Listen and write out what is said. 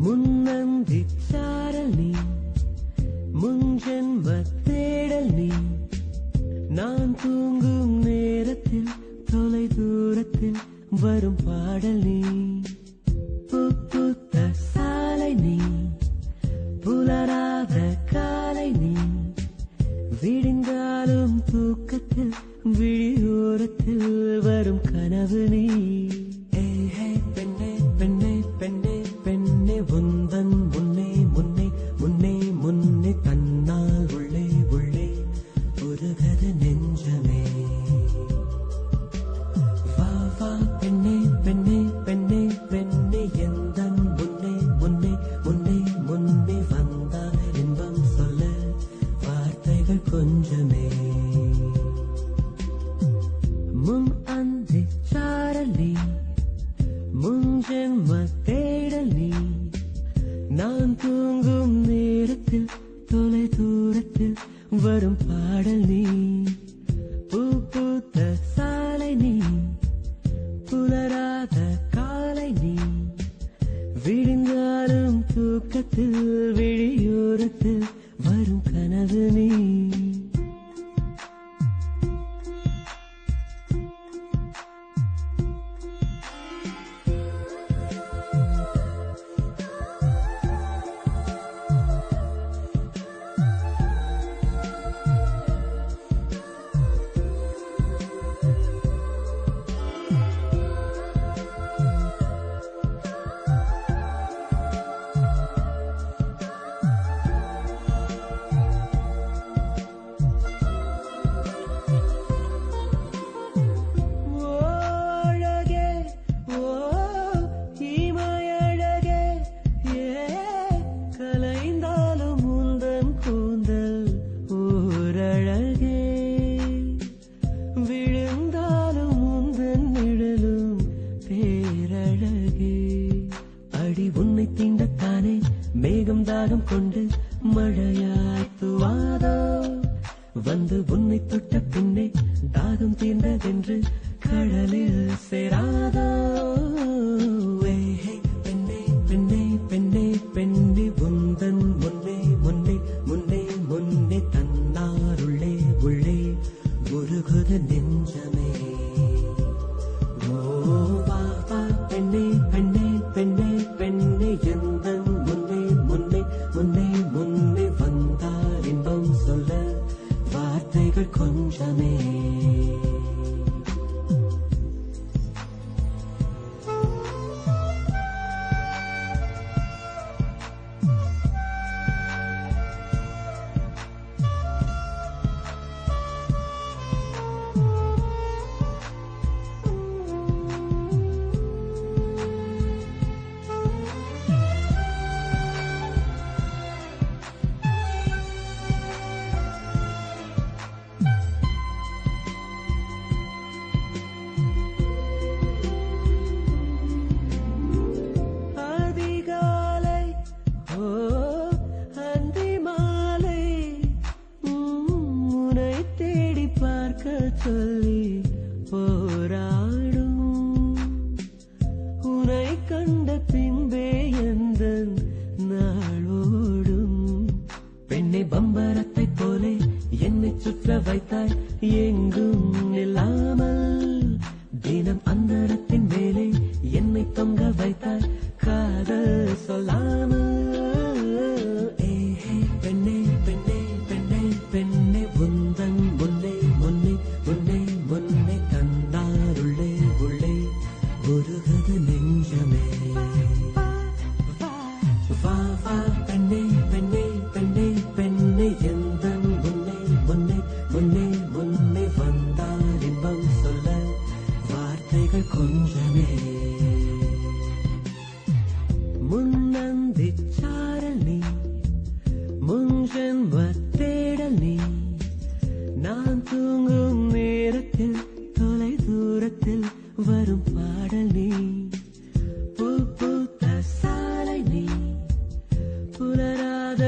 முன்னந்தி சாரல் நீ, முன்ஜென்ம தேடல் நீ. நான் தூங்கும் நேரத்தில் தொலை தூரத்தில் வரும் பாடல் நீ. பூத்த சாலை நீ, புலராத காலை நீ. விடிந்தாலும் தூக்கத்தில் விழியோரத்தில் வரும் கனவு நீ. பெண்ணே பெண்ணே பெண்ணே பெண்ணே உந்தன் முன்னே முன்னே முன்னே முன்னே தன்னால் உள்ளே உள்ளே உருகது நெஞ்சமே. வா வா பெண்ணே பெண்ணே பெண்ணே பெண்ணே எந்தன் முன்னே முன்னே முன்னே முன்னே வந்தால் இன்பம் சொல்ல வார்த்தைகள் கொஞ்சமே. முன் அந்தி சாரல் நீ, முன்ஜென்ம தேடல் நீ. நான் தூங்கும் நேரத்தில் தொலை தூரத்தில் வரும் பாடல் நீ. பூத்த சாலை நீ, புலராத காலை நீ. விடிந்தாலும் தூக்கத்தில் விழியோரத்தில் வரும் கனவு நீ. உன்னை தீண்டத்தானே மேகம் தாகம் கொண்டு மழையாய் துவாதோ. வந்து உன்னை தொட்ட பின்னே தாகம் தீர்ந்ததென்று கடலில் சேராதோ. பெண்ணே பெண்ணே பெண்ணே பெண்ணே உந்தன் முன்னே முன்னே முன்னே முன்னே தன்னாருள்ளே உள்ளே உருகுது நெஞ்சமே. வா வா பெண்ணே பெண்ணே பெண்ணே பெண்ணே எந்தன் முன்னே முன்னே முன்னே முன்னே வந்தால் இன்பம் சொல்ல வார்த்தைகள் கொஞ்சமே. சொல்லி போராடும் உனை கண்ட பின்பே எந்தன் நாளோடும். பெண்ணை பம்பரத்தை போலே என்னை சுற்ற வைத்தாய் எங்கும் இல்லாமல். தினம் அந்தரத்தின் மேலே என்னை தொங்க வைத்தாய் காதல் சொல்லாமல். பெண்ணே பெண்ணே பெண்ணே பெண்ணே உந்தன் முன்னே முன்னே முன்னே முன்னே தன்னாருள்ளே உள்ளே உருகுது நெஞ்சமே. வா வா பெண்ணே பெண்ணே பெண்ணே பெண்ணே எந்தன் முன்னே முன்னே முன்னே முன்னே வந்தால் இன்பம் சொல்ல வார்த்தைகள் கொஞ்சமே. முன்னந்தி சாரல் நீ, முன்ஜென்ம தேடல் நீ. நான் தூங்கும் நேரத்தில் தொலை தூரத்தில் வரும் பாடல் நீ. பூத்த சாலை நீ, புலராத